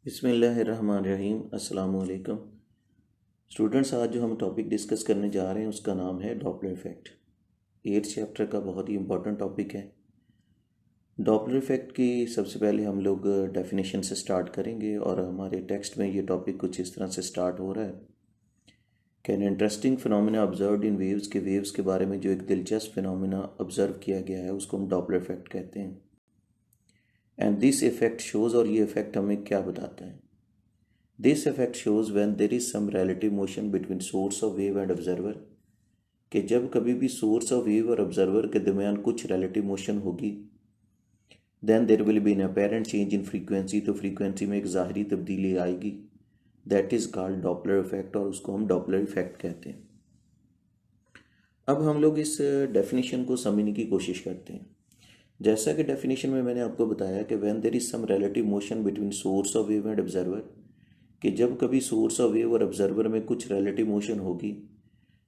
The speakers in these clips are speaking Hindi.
बिस्मिल्लाहिर्रहमानिर्रहीम। अस्सलाम वालेकुम स्टूडेंट्स। आज जो हम टॉपिक डिस्कस करने जा रहे हैं उसका नाम है डॉपलर इफ़ेक्ट। 8th चैप्टर का बहुत ही इम्पोर्टेंट टॉपिक है। डॉपलर इफ़ेक्ट की सबसे पहले हम लोग डेफिनेशन से स्टार्ट करेंगे और हमारे टेक्स्ट में ये टॉपिक कुछ इस तरह से स्टार्ट हो रहा है कि an interesting phenomena observed in waves के बारे में जो एक दिलचस्प फिनोमेना ऑब्जर्व किया गया है उसको हम डॉपलर इफ़ेक्ट कहते हैं। एंड दिस इफ़ेक्ट शोज़, और ये इफ़ेक्ट हमें क्या बताता है? This effect shows when there is some relative motion between source of wave and observer, कि जब कभी भी सोर्स ऑफ वेव और ऑब्जर्वर के दरमियान कुछ रिलेटिव मोशन होगी, then there will be an apparent change in frequency, तो फ्रीक्वेंसी में एक ज़ाहरी तब्दीली आएगी। That is called Doppler effect, और उसको हम डॉपलर इफेक्ट कहते हैं। अब हम लोग इस डेफिनेशन को समझने की कोशिश करते हैं। जैसा कि डेफिनेशन में मैंने आपको बताया कि when there is some relative motion between source of wave and observer, कि जब कभी सोर्स ऑफ वेव और ऑब्जर्वर में कुछ रिलेटिव मोशन होगी,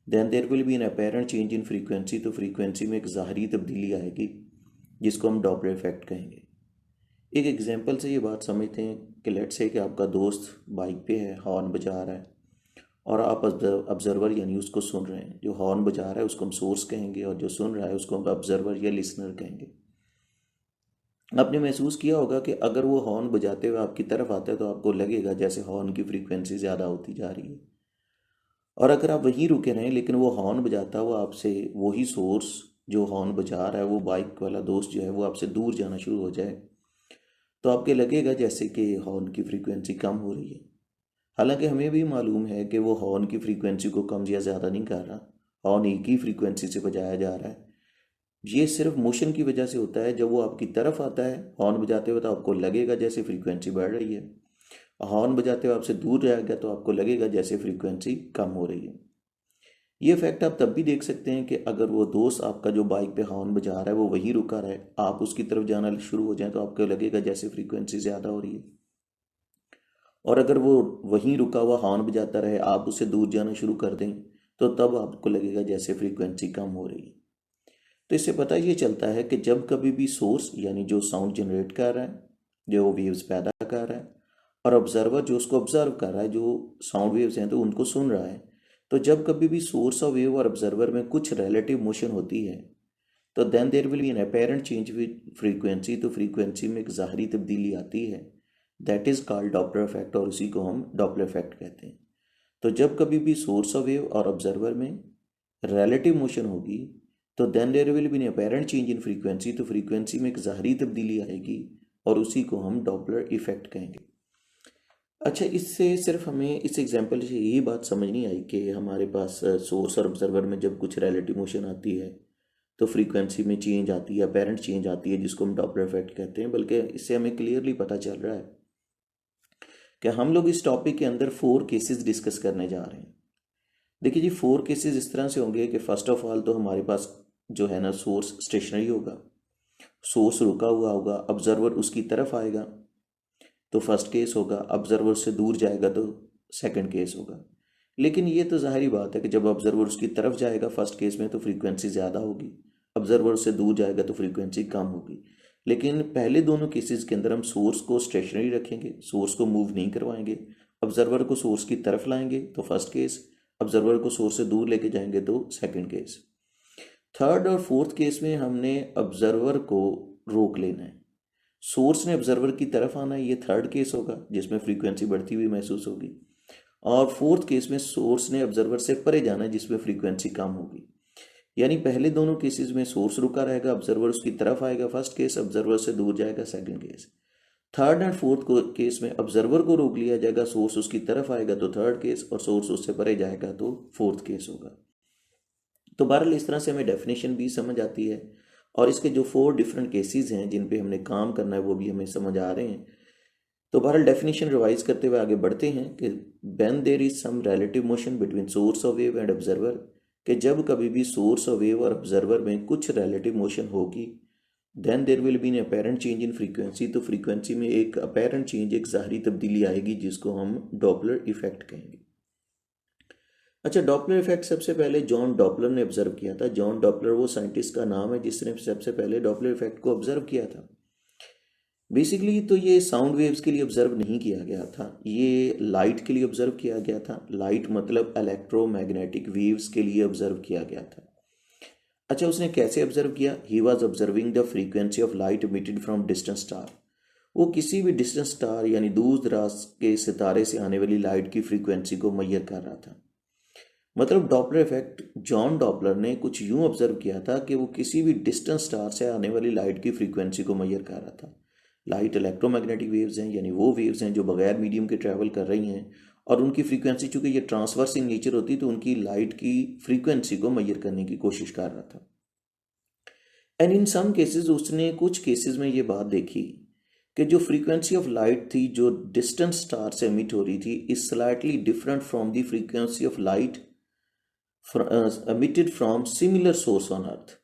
then there will be an apparent change in frequency, तो फ्रीक्वेंसी में एक ज़ाहरी तब्दीली आएगी जिसको हम डॉपलर इफेक्ट कहेंगे। एक एग्जांपल से ये बात समझते हैं कि लेट्स से कि आपका दोस्त बाइक पे है, हॉर्न बजा रहा है और आप ऑब्जर्वर यानी उसको सुन रहे हैं। जो हॉर्न बजा रहा है उसको हम सोर्स कहेंगे और जो सुन रहा है उसको हम ऑब्जर्वर या लिसनर कहेंगे। आपने महसूस किया होगा कि अगर वो हॉर्न बजाते हुए आपकी तरफ आता है तो आपको लगेगा जैसे हॉर्न की फ्रीक्वेंसी ज़्यादा होती जा रही है, और अगर आप वहीं रुके रहें लेकिन वो हॉर्न बजाता हुआ आपसे, वही सोर्स जो हॉर्न बजा रहा है, वो बाइक वाला दोस्त जो है वो आपसे दूर जाना शुरू हो जाए, तो आपके लगेगा जैसे कि हॉर्न की फ्रीक्वेंसी कम हो रही है। हालांकि हमें भी मालूम है कि वो हॉर्न की फ्रीक्वेंसी को कम या ज़्यादा नहीं कर रहा, हॉर्न एक ही फ्रीक्वेंसी से बजाया जा रहा है। ये सिर्फ मोशन की वजह से होता है। जब वो आपकी तरफ आता है हॉर्न बजाते हुए तो आपको लगेगा जैसे फ्रीक्वेंसी बढ़ रही है, हॉर्न बजाते हुए आपसे दूर जाएगा तो आपको लगेगा जैसे फ्रीक्वेंसी कम हो रही है। ये फैक्ट आप तब भी देख सकते हैं कि अगर वो दोस्त आपका जो बाइक पे हॉर्न बजा रहा है वो वहीं रुका रहे, आप उसकी तरफ जाना शुरू हो जाए तो आपको लगेगा जैसे फ्रीक्वेंसी ज़्यादा हो रही है, और अगर वो वहीं रुका हुआ हॉर्न बजाता रहे, आप उससे दूर जाना शुरू कर दें, तो तब आपको लगेगा जैसे फ्रीक्वेंसी कम हो रही है। तो इससे पता ये चलता है कि जब कभी भी सोर्स यानी जो साउंड जनरेट कर रहा है, जो वेव्स पैदा कर रहा है, और ऑब्जर्वर जो उसको ऑब्जर्व कर रहा है, जो साउंड वेव्स हैं तो उनको सुन रहा है, तो जब कभी भी सोर्स ऑफ वेव और ऑब्जर्वर में कुछ रिलेटिव मोशन होती है, तो then there will be an apparent change with frequency, तो फ्रीक्वेंसी में एक ज़ाहरी तब्दीली आती है। That is called Doppler effect, और उसी को हम डॉपलर इफेक्ट कहते हैं। तो जब कभी भी सोर्स ऑफ वेव और ऑब्जर्वर में रिलेटिव मोशन होगी, तो then there will be an apparent change in frequency, तो फ्रीक्वेंसी में एक ज़ाहरी तब्दीली आएगी और उसी को हम डॉपलर इफेक्ट कहेंगे। अच्छा, इससे सिर्फ हमें इस एग्जांपल से यही बात समझ नहीं आई कि हमारे पास सोर्स और ऑब्जर्वर में जब कुछ रिलेटिव मोशन आती है तो फ्रीक्वेंसी में चेंज आती है, अपेरेंट चेंज आती है, जिसको हम डॉपलर इफेक्ट कहते हैं। बल्कि इससे हमें क्लियरली पता चल रहा है कि हम लोग इस टॉपिक के अंदर 4 केसेस डिस्कस करने जा रहे हैं। देखिए जी, 4 केसेस इस तरह से होंगे कि फर्स्ट ऑफ ऑल तो हमारे पास जो है ना सोर्स स्टेशनरी होगा, सोर्स रुका हुआ होगा, ऑब्जर्वर उसकी तरफ आएगा तो फर्स्ट केस होगा, ऑब्जर्वर से दूर जाएगा तो सेकंड केस होगा। लेकिन ये तो ज़ाहिरी बात है कि जब ऑब्जर्वर उसकी तरफ जाएगा फर्स्ट केस में तो फ्रीक्वेंसी ज़्यादा होगी, ऑब्जर्वर से दूर जाएगा तो फ्रीक्वेंसी कम होगी। लेकिन पहले दोनों केसेस के अंदर हम सोर्स को स्टेशनरी रखेंगे, सोर्स को मूव नहीं करवाएंगे, ऑब्जर्वर को सोर्स की तरफ लाएंगे तो फर्स्ट केस, ऑब्जर्वर को सोर्स से दूर लेके जाएंगे तो सेकंड केस। थर्ड और फोर्थ केस में हमने ऑब्जर्वर को रोक लेना है, सोर्स ने ऑब्जर्वर की तरफ आना है, ये थर्ड केस होगा जिसमें फ्रीक्वेंसी बढ़ती हुई महसूस होगी। और फोर्थ केस में सोर्स ने ऑब्जर्वर से परे जाना है जिसमें फ्रीक्वेंसी कम होगी। यानी पहले दोनों केसेस में सोर्स रुका रहेगा, ऑब्जर्वर उसकी तरफ आएगा फर्स्ट केस, ऑब्जर्वर से दूर जाएगा second case. Third and fourth case में ऑब्जर्वर को रोक लिया जाएगा, सोर्स उसकी तरफ आएगा तो थर्ड केस, और सोर्स उससे परे जाएगा तो फोर्थ केस होगा। तो बहरहाल इस तरह से हमें डेफिनेशन भी समझ आती है, और इसके जो 4 डिफरेंट केसेस हैं जिन पे हमने काम करना है वो भी हमें समझ आ रहे हैं। तो बहरहाल डेफिनेशन रिवाइज करते हुए आगे बढ़ते हैं कि when there is some relative motion between source of wave and observer, कि जब कभी भी सोर्स ऑफ वेव और ऑब्जर्वर में कुछ रिलेटिव मोशन होगी, then there will be an apparent change in frequency, तो फ्रीक्वेंसी में एक अपेरेंट चेंज, एक ज़ाहरी तब्दीली आएगी जिसको हम डॉपलर इफेक्ट कहेंगे। अच्छा, डॉपलर इफेक्ट सबसे पहले जॉन डॉपलर ने ऑब्जर्व किया था। जॉन डॉपलर वो साइंटिस्ट का नाम है जिसने सबसे पहले डॉपलर इफेक्ट को ऑब्जर्व किया था। बेसिकली तो ये साउंड वेव्स के लिए ऑब्जर्व नहीं किया गया था, ये लाइट के लिए ऑब्जर्व किया गया था। लाइट मतलब इलेक्ट्रोमैग्नेटिक वेव्स के लिए ऑब्जर्व किया गया था। अच्छा, उसने कैसे ऑब्जर्व किया? He was observing the frequency of light emitted from distant star. वो किसी भी डिस्टेंट स्टार यानी दूर दराज के सितारे से आने वाली लाइट की फ्रीक्वेंसी को मैयर कर रहा था। मतलब डॉपलर इफेक्ट जॉन डॉपलर ने कुछ यूं ऑब्जर्व किया था कि वो किसी भी डिस्टेंट स्टार से आने वाली लाइट की फ्रीक्वेंसी को मैयर कर रहा था। लाइट इलेक्ट्रोमैग्नेटिक वेव्स हैं, यानी वो वेव्स हैं जो बगैर मीडियम के ट्रैवल कर रही हैं, और उनकी फ्रीक्वेंसी चूंकि ये ट्रांसवर्स इन नेचर होती तो उनकी लाइट की फ्रीक्वेंसी को मैयर करने की कोशिश कर रहा था। एंड इन सम केसेस उसने कुछ केसेस में ये बात देखी कि जो फ्रीक्वेंसी ऑफ लाइट थी जो डिस्टेंट स्टार से एमिट हो रही थी is slightly different from the frequency of light emitted from similar source on earth.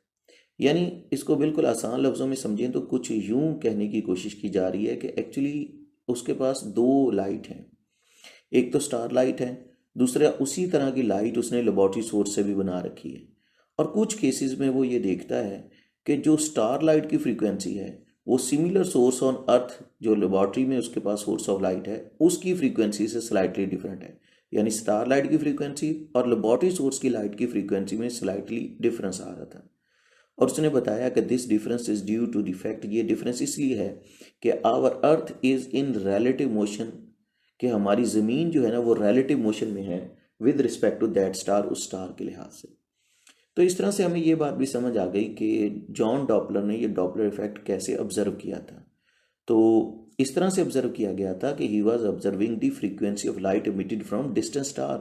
यानी इसको बिल्कुल आसान लफ्ज़ों में समझें तो कुछ यूं कहने की कोशिश की जा रही है कि एक्चुअली उसके पास दो लाइट हैं, एक तो स्टार लाइट है, दूसरा उसी तरह की लाइट उसने लेबॉर्ट्री सोर्स से भी बना रखी है। और कुछ केसेस में वो ये देखता है कि जो स्टार लाइट की फ्रीक्वेंसी है वो सिमिलर सोर्स ऑन अर्थ जो लेबॉर्ट्री में उसके पास सोर्स ऑफ लाइट है उसकी फ्रीक्वेंसी से स्लाइटली डिफरेंट है। यानी स्टार लाइट की फ्रीक्वेंसी और लेबॉर्ट्री सोर्स की लाइट की फ्रीक्वेंसी में स्लाइटली डिफरेंस आ रहा था। और उसने बताया कि this difference is due to the fact, ये डिफरेंस इसलिए है कि our earth is in relative motion, कि हमारी ज़मीन जो है ना वो रिलेटिव मोशन में है with respect to that star, उस स्टार के लिहाज से। तो इस तरह से हमें ये बात भी समझ आ गई कि जॉन डॉपलर ने ये डॉपलर इफेक्ट कैसे ऑब्जर्व किया था। तो इस तरह से ऑब्जर्व किया गया था कि he was observing the frequency of light emitted from distant star.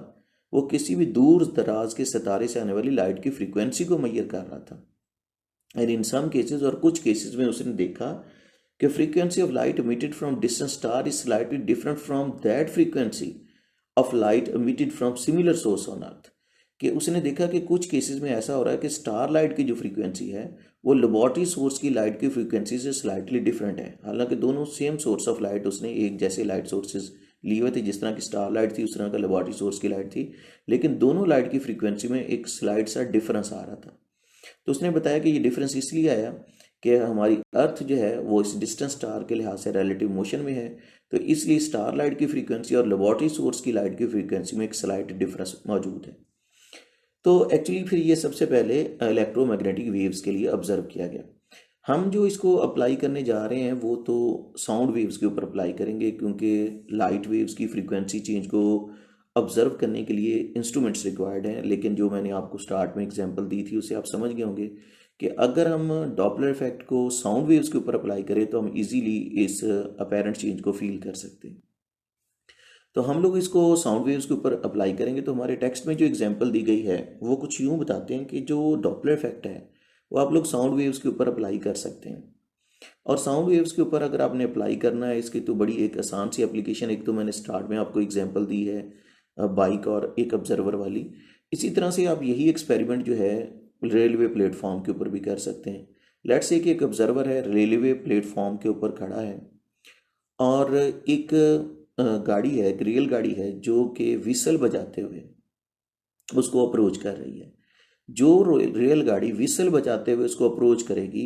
वो किसी भी दूर दराज के सितारे से आने वाली लाइट की फ्रीक्वेंसी को मैयर कर रहा था। एंड इन सम केसेस, और कुछ केसेस में उसने देखा कि frequency of light emitted from distant star is slightly different from that frequency of light emitted from similar source on earth. कि उसने देखा कि कुछ केसेस में ऐसा हो रहा है कि स्टार लाइट की जो फ्रीक्वेंसी है वो लेबॉर्ट्री सोर्स की लाइट की फ्रीक्वेंसी से स्लाइटली डिफरेंट है। हालांकि दोनों सेम सोर्स ऑफ लाइट, उसने एक जैसे लाइट सोर्सेज लिए हुए थे, जिस तरह की स्टार लाइट थी उस तरह का लेबॉर्ट्री सोर्स की लाइट थी, लेकिन दोनों लाइट की फ्रीक्वेंसी में एक स्लाइट सा डिफरेंस आ रहा था। तो उसने बताया कि ये डिफरेंस इसलिए आया कि हमारी अर्थ जो है वो इस डिस्टेंस स्टार के लिहाज से रिलेटिव मोशन में है, तो इसलिए स्टार लाइट की फ्रीक्वेंसी और लेबॉर्ट्री सोर्स की लाइट की फ्रीक्वेंसी में एक स्लाइट डिफरेंस मौजूद है। तो एक्चुअली फिर ये सबसे पहले इलेक्ट्रोमैग्नेटिक वेव्स के लिए ऑब्जर्व किया गया। हम जो इसको अप्लाई करने जा रहे हैं वो तो साउंड वेव्स के ऊपर अप्लाई करेंगे, क्योंकि लाइट वेव्स की फ्रीक्वेंसी चेंज को ऑब्जर्व करने के लिए इंस्ट्रूमेंट्स रिक्वायर्ड हैं। लेकिन जो मैंने आपको स्टार्ट में एग्जांपल दी थी उससे आप समझ गए होंगे कि अगर हम डॉपलर इफेक्ट को साउंड वेव्स के ऊपर अप्लाई करें तो हम इजीली इस अपैरेंट चेंज को फील कर सकते हैं। तो हम लोग इसको साउंड वेव्स के ऊपर अप्लाई करेंगे। तो हमारे टेक्स्ट में जो एग्जांपल दी गई है वो कुछ यूँ बताते हैं कि जो डॉपलर इफेक्ट है वो आप लोग साउंड वेव्स के ऊपर अप्लाई कर सकते हैं। और साउंड वेव्स के ऊपर अगर आपने अप्लाई करना है इसकी तो बड़ी एक आसान सी एप्लीकेशन, एक तो मैंने स्टार्ट में आपको एग्जांपल दी है बाइक और एक ऑब्जर्वर वाली। इसी तरह से आप यही एक्सपेरिमेंट जो है रेलवे प्लेटफॉर्म के ऊपर भी कर सकते हैं। लेट्स से कि एक ऑब्जर्वर है, रेलवे प्लेटफॉर्म के ऊपर खड़ा है और एक गाड़ी है, एक रेल गाड़ी है जो कि विसल बजाते हुए उसको अप्रोच कर रही है। जो रेलगाड़ी विसल बजाते हुए उसको अप्रोच करेगी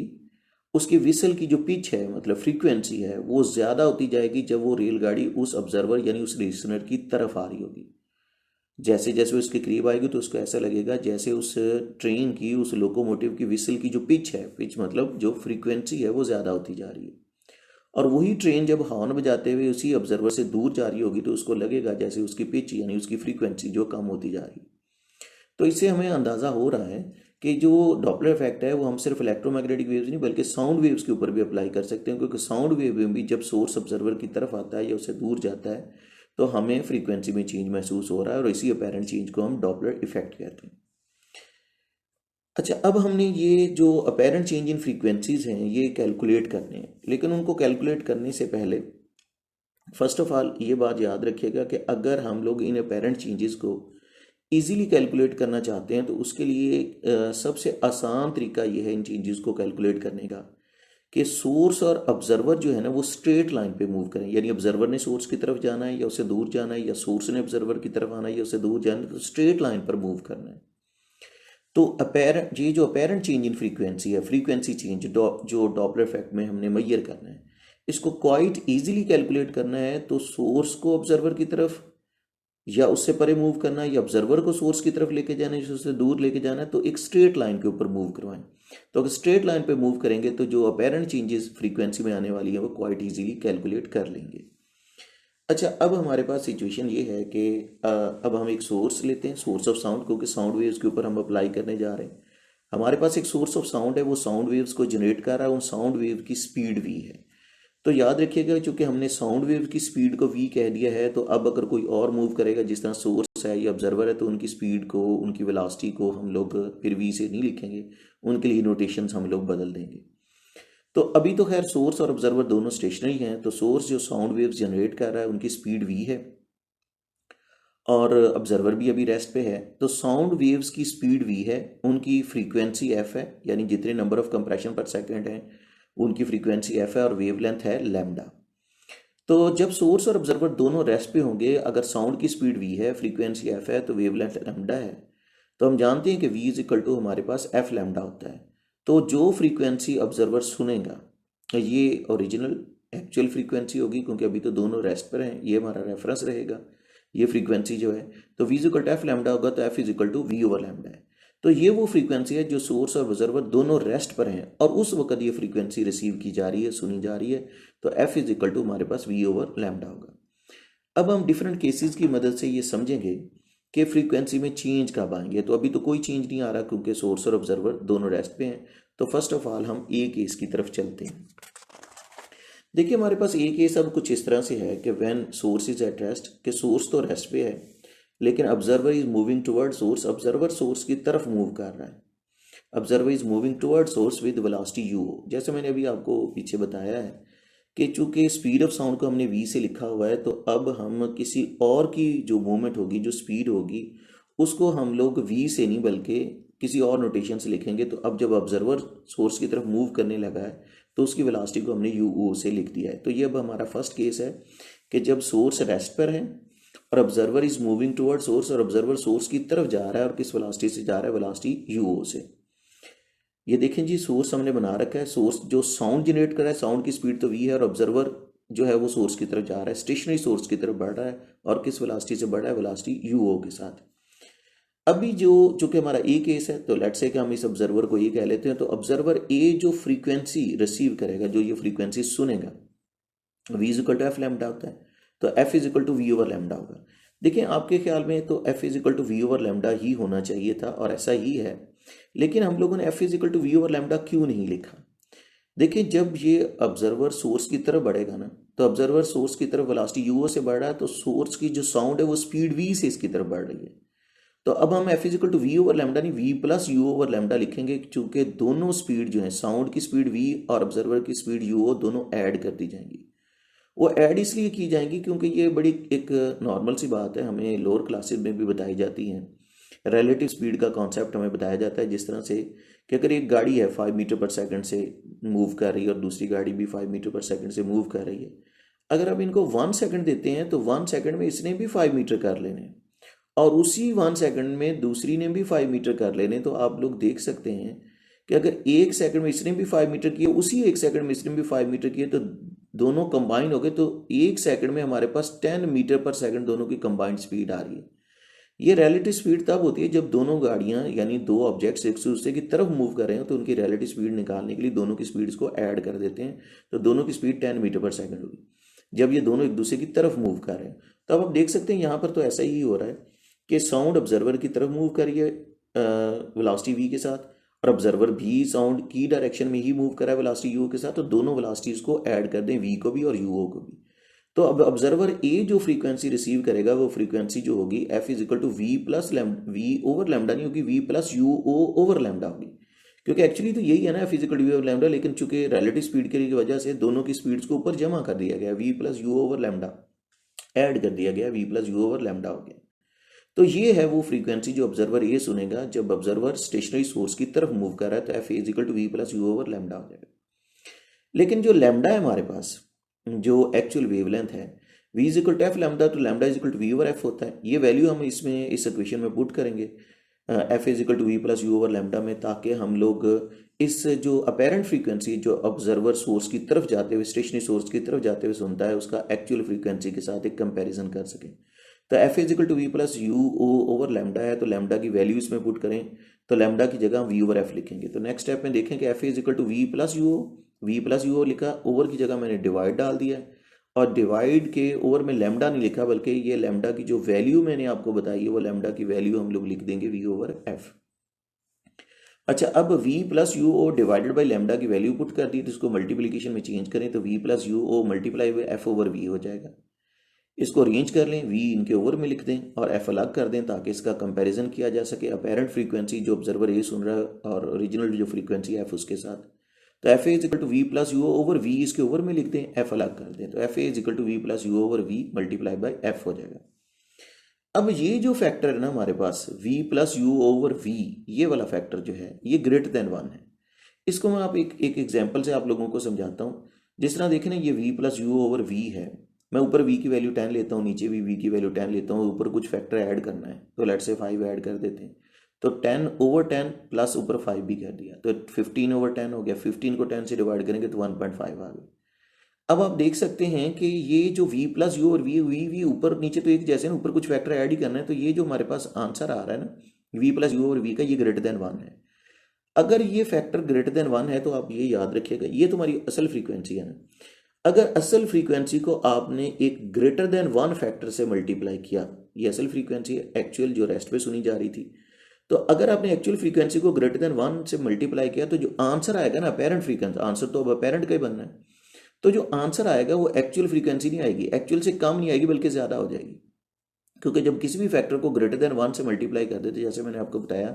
उसकी विसल की जो पिच है मतलब फ्रीक्वेंसी है वो ज़्यादा होती जाएगी जब वो रेलगाड़ी उस ऑब्जर्वर यानी उस लिसनर की तरफ आ रही होगी। जैसे जैसे उसके करीब आएगी तो उसको ऐसा लगेगा जैसे उस ट्रेन की, उस लोकोमोटिव की विसल की जो पिच है, पिच मतलब जो फ्रीक्वेंसी है वो ज़्यादा होती जा रही है। और वही ट्रेन जब हॉर्न बजाते हुए उसी ऑब्जर्वर से दूर जा रही होगी तो उसको लगेगा जैसे उसकी पिच यानी उसकी फ्रीक्वेंसी जो कम होती जा रही है। तो इससे हमें अंदाज़ा हो रहा है कि जो डॉपलर इफेक्ट है वो हम सिर्फ इलेक्ट्रोमैग्नेटिक वेव्स नहीं बल्कि साउंड वेव्स के ऊपर भी अप्लाई कर सकते हैं, क्योंकि साउंड वेव में भी जब सोर्स ऑब्जर्वर की तरफ आता है या उससे दूर जाता है तो हमें फ्रीक्वेंसी में चेंज महसूस हो रहा है और इसी अपेरेंट चेंज को हम डॉपलर इफेक्ट कहते हैं। अच्छा, अब हमने ये जो अपेरेंट चेंज इन फ्रीक्वेंसीज हैं ये कैलकुलेट करने हैं, लेकिन उनको कैलकुलेट करने से पहले फर्स्ट ऑफ ऑल ये बात याद रखिएगा कि अगर हम लोग इन अपेरेंट चेंजेस को इजीली कैलकुलेट करना चाहते हैं तो उसके लिए सबसे आसान तरीका ये है इन चेंजेस को कैलकुलेट करने का कि सोर्स और ऑब्जर्वर जो है ना वो स्ट्रेट लाइन पे मूव करें। यानी ऑब्जर्वर ने सोर्स की तरफ जाना है या उससे दूर जाना है, या सोर्स ने ऑब्जर्वर की तरफ आना है या उससे दूर जाना है, तो स्ट्रेट लाइन पर मूव करना है। तो अपेरेंट ये जो अपेरेंट चेंज इन फ्रीक्वेंसी है, फ्रीक्वेंसी चेंज जो डॉपलर इफेक्ट में हमने मैयर करना है, इसको क्वाइट इजीली कैलकुलेट करना है तो सोर्स को ऑब्जर्वर की तरफ या उससे परे मूव करना है, या ऑब्जर्वर को सोर्स की तरफ लेके जाना है, उससे दूर लेके जाना है, तो एक स्ट्रेट लाइन के ऊपर मूव करवाएं। तो अगर स्ट्रेट लाइन पे मूव करेंगे तो जो अपेरेंट चेंजेस फ्रीक्वेंसी में आने वाली है वो क्वाइट इजीली कैलकुलेट कर लेंगे। अच्छा, अब हमारे पास सिचुएशन ये है कि अब हम एक सोर्स लेते हैं, सोर्स ऑफ साउंड, क्योंकि साउंड वेव्स के ऊपर हम अप्लाई करने जा रहे हैं। हमारे पास एक सोर्स ऑफ साउंड है, वो साउंड वेव्स को जनरेट कर रहा है, उन साउंड वेव की स्पीड वी है। तो याद रखिएगा, चूंकि हमने साउंड वेव की स्पीड को वी कह दिया है, तो अब अगर कोई और मूव करेगा, जिस तरह सोर्स है या ऑब्जर्वर है, तो उनकी स्पीड को, उनकी वेलोसिटी को हम लोग फिर वी से नहीं लिखेंगे, उनके लिए नोटेशंस हम लोग बदल देंगे। तो अभी तो खैर सोर्स और ऑब्जर्वर दोनों स्टेशनरी हैं, तो सोर्स जो साउंड वेव्स जनरेट कर रहा है उनकी स्पीड वी है और ऑब्जर्वर भी अभी रेस्ट पे है। तो साउंड वेव्स की स्पीड वी है, उनकी फ्रीक्वेंसी एफ है, यानी जितने नंबर ऑफ कंप्रेशन पर सेकंड है उनकी फ्रीक्वेंसी एफ है, और वेवलेंथ है लैम्डा। तो जब सोर्स और ऑब्जर्वर दोनों रेस्ट पे होंगे, अगर साउंड की स्पीड वी है, फ्रीक्वेंसी एफ है, तो वेवलेंथ लैम्डा है, तो हम जानते हैं कि वी इज इक्वल टू हमारे पास एफ लैम्डा होता है। तो जो फ्रीक्वेंसी ऑब्जर्वर सुनेगा, ये ओरिजिनल एक्चुअल फ्रीक्वेंसी होगी, क्योंकि अभी तो दोनों रेस्ट पर हैं, ये हमारा रेफरेंस रहेगा, ये फ्रीक्वेंसी जो है, तो v is equal to F lambda होगा, तो F is equal to we over lambda है। तो ये वो फ्रीक्वेंसी है जो सोर्स और ऑब्जर्वर दोनों रेस्ट पर हैं, और उस वक्त ये फ्रीक्वेंसी रिसीव की जा रही है, सुनी जा रही है, तो एफ इज इक्वल टू हमारे पास वी ओवर लैम्डा होगा। अब हम डिफरेंट केसेस की मदद से ये समझेंगे कि फ्रीक्वेंसी में चेंज कब आएंगे। तो अभी तो कोई चेंज नहीं आ रहा, क्योंकि सोर्स और ऑब्जर्वर दोनों रेस्ट पे हैं। तो फर्स्ट ऑफ ऑल हम ए केस की तरफ चलते हैं। देखिए, हमारे पास ए केस अब कुछ इस तरह से है कि when source is at rest, कि सोर्स तो रेस्ट पे है लेकिन observer is moving toward source, observer source की तरफ मूव कर रहा है। Observer is moving toward source with velocity you. जैसे मैंने अभी आपको पीछे बताया है कि चूंकि स्पीड ऑफ साउंड को हमने वी से लिखा हुआ है, तो अब हम किसी और की जो मूवमेंट होगी, जो स्पीड होगी, उसको हम लोग वी से नहीं बल्कि किसी और नोटेशन से लिखेंगे। तो अब जब ऑब्जर्वर सोर्स की तरफ मूव करने लगा है तो उसकी वेलोसिटी को हमने यू ओ से लिख दिया है। तो ये अब हमारा फर्स्ट केस है कि जब सोर्स रेस्ट पर है और observer is moving toward source, और ऑब्जर्वर सोर्स की तरफ जा रहा है, और किस वेलोसिटी से जा रहा है, वेलोसिटी यू ओ से। ये देखें जी, सोर्स हमने बना रखा है, सोर्स जो साउंड जनरेट कर रहा है, साउंड की स्पीड तो वी है, और ऑब्जर्वर जो है वो सोर्स की तरफ जा रहा है, स्टेशनरी सोर्स की तरफ बढ़ रहा है, और किस वेलोसिटी से बढ़ रहा है, वेलोसिटी यू ओ के साथ। अभी जो चूंकि हमारा ए केस है, तो लेट्स से कि हम इस ऑब्जर्वर को ये कह लेते हैं। तो ऑब्जर्वर ए जो फ्रीक्वेंसी रिसीव करेगा, जो ये फ्रीक्वेंसी सुनेगा, V is equal to F lambda होता है, तो F is equal to we over lambda होगा। देखिए, आपके ख्याल में तो F is equal to we over lambda ही होना चाहिए था, और ऐसा ही है, लेकिन हम लोगों ने f is equal to we over lambda क्यों नहीं लिखा? देखिए, जब ये ऑब्जर्वर सोर्स की तरफ बढ़ेगा ना, तो ऑब्जर्वर सोर्स की तरफ वेलोसिटी यू से बढ़ रहा है, तो सोर्स की जो साउंड है वो स्पीड वी से इसकी तरफ बढ़ रही है। तो अब हम F is equal to we over lambda नहीं, V plus you over lambda लिखेंगे, चूंकि दोनों स्पीड जो है, साउंड की स्पीड वी और ऑब्जर्वर की स्पीड यू ओ, दोनों ऐड कर दी जाएंगी। वो ऐड इसलिए की जाएंगी क्योंकि ये बड़ी एक नॉर्मल सी बात है, हमें लोअर क्लासेस में भी बताई जाती हैं। रिलेटिव स्पीड का कॉन्सेप्ट हमें बताया जाता है, जिस तरह से कि अगर एक गाड़ी है 5 मीटर पर सेकंड से मूव कर रही है और दूसरी गाड़ी भी 5 मीटर पर सेकंड से मूव कर रही है, अगर आप इनको 1 सेकंड देते हैं तो 1 सेकंड में इसने भी 5 मीटर कर लेने हैं, और उसी 1 सेकंड में दूसरी ने भी 5 मीटर कर लेने। तो आप लोग देख सकते हैं कि अगर 1 सेकंड में इसने भी 5 मीटर किए, उसी 1 सेकंड में इसने भी 5 मीटर किए, तो दोनों कंबाइन हो गए, तो 1 सेकंड में हमारे पास 10 मीटर पर सेकंड दोनों की कंबाइंड स्पीड आ रही है। ये रिलेटिव स्पीड तब होती है जब दोनों गाड़ियां, यानी दो ऑब्जेक्ट्स एक दूसरे की तरफ मूव कर रहे हो, तो उनकी रिलेटिव स्पीड निकालने के लिए दोनों की स्पीड्स को ऐड कर देते हैं, तो दोनों की स्पीड 10 मीटर पर सेकंड होगी जब ये दोनों एक दूसरे की तरफ मूव कर रहे हैं। तो अब आप देख सकते हैं यहाँ पर तो ऐसा ही हो रहा है कि साउंड ऑब्जर्वर की तरफ मूव करिए वेलोसिटी वी के साथ, और ऑब्जर्वर भी साउंड की डायरेक्शन में ही मूव कर रहा है वेलोसिटी यू के साथ, तो दोनों वेलोसिटीज को ऐड कर दें, वी को भी और यूओ को भी। तो अब ऑब्जर्वर ए जो फ्रीक्वेंसी रिसीव करेगा, वो फ्रीक्वेंसी जो होगी f is equal to we plus v over lambda नहीं होगी, v plus you o over lambda होगी, क्योंकि एक्चुअली तो यही है ना, f is equal to we over lambda, लेकिन चूंकि रिलेटिव स्पीड की वजह से दोनों की स्पीड्स को ऊपर जमा कर दिया गया, v plus you over lambda add कर दिया गया, v plus you over lambda हो गया। तो ये है वो फ्रीक्वेंसी जो ऑब्जर्वर ए सुनेगा जब ऑब्जर्वर स्टेशनरी सोर्स की तरफ मूव कर रहा है, तो F is equal to we plus you over lambda हो जाएगा। लेकिन जो लैम्डा है हमारे पास, जो एक्चुअल वेवलेंथ है, v is equal to F lambda, तो lambda is equal to we over F होता है। ये वैल्यू हम इसमें इस इक्वेशन में पुट करेंगे, f is equal to we plus you over lambda में, ताकि हम लोग इस जो अपेरेंट फ्रीक्वेंसी जो ऑब्जर्वर सोर्स की तरफ जाते हुए, स्टेशनरी सोर्स की तरफ जाते हुए सुनता है, उसका एक्चुअल फ्रीक्वेंसी के साथ एक कंपैरिजन कर सकें। तो F is equal to we plus you o over lambda है, तो लैम्डा की वैल्यू इसमें पुट करें, तो लैम्डा की जगह वी ओवर एफ लिखेंगे। तो नेक्स्ट स्टेप में देखें कि F is equal to we plus you O, V plus you O लिखा, ओवर की जगह मैंने डिवाइड डाल दिया, और डिवाइड के ओवर में लैम्डा नहीं लिखा, बल्कि ये लैम्डा की जो वैल्यू मैंने आपको बताई है वो लैम्डा की वैल्यू हम लोग लिख देंगे वी ओवर एफ। अच्छा, अब v plus you o divided by lambda की वैल्यू पुट कर दी, तो इसको मल्टीप्लिकेशन में चेंज करें तो v plus you o multiply by f over v हो जाएगा। इसको अरेंज कर लें, v इनके ओवर में लिख दें और f अलग कर दें ताकि इसका कंपैरिजन किया जा सके अपेरेंट फ्रीक्वेंसी जो ऑब्जर्वर ए सुन रहा है और ओरिजिनल जो फ्रीक्वेंसी है f उसके साथ। तो f a is equal to we plus you over v इसके ओवर में लिख दें, f अलग कर दें, तो f a is equal to we plus you over v multiply by f हो जाएगा। अब ये जो फैक्टर है ना हमारे पास v plus you over v, ये वाला फैक्टर जो है ये ग्रेटर देन 1 है। इसको मैं आप एक एग्जांपल से आप लोगों को समझाता हूँ। जिस तरह देखें ना, ये v plus you over v है, मैं ऊपर v की वैल्यू 10 लेता हूँ, नीचे भी v की वैल्यू 10 लेता हूँ, ऊपर कुछ फैक्टर ऐड करना है तो लेट से 5 ऐड कर देते हैं, तो 10 ओवर 10 प्लस ऊपर 5 भी कर दिया तो 15 ओवर 10 हो गया। 15 को 10 से डिवाइड करेंगे तो 1.5 आ गया। अब आप देख सकते हैं कि ये जो v प्लस यू और v ऊपर नीचे तो एक जैसे ना, ऊपर कुछ फैक्टर ऐड ही करना है, तो ये जो हमारे पास आंसर आ रहा है ना v प्लस यू और v का, ये ग्रेटर देन 1 है। अगर ये फैक्टर ग्रेटर देन 1 है तो आप ये याद रखिएगा, ये तुम्हारी असल फ्रीक्वेंसी है ना। अगर असल फ्रीक्वेंसी को आपने एक ग्रेटर देन 1 फैक्टर से मल्टीप्लाई किया, ये असल फ्रीक्वेंसी है एक्चुअल जो रेस्ट पे सुनी जा रही थी, तो अगर आपने एक्चुअल फ्रीक्वेंसी को ग्रेटर देन 1 से मल्टीप्लाई किया तो जो आंसर आएगा ना अपेरेंट फ्रीक्वेंसी, आंसर तो अब अपेरेंट का ही बनना है, तो जो आंसर आएगा वो एक्चुअल फ्रीक्वेंसी नहीं आएगी, एक्चुअल से कम नहीं आएगी बल्कि ज़्यादा हो जाएगी। क्योंकि जब किसी भी फैक्टर को ग्रेटर देन 1 से मल्टीप्लाई कर देते, जैसे मैंने आपको बताया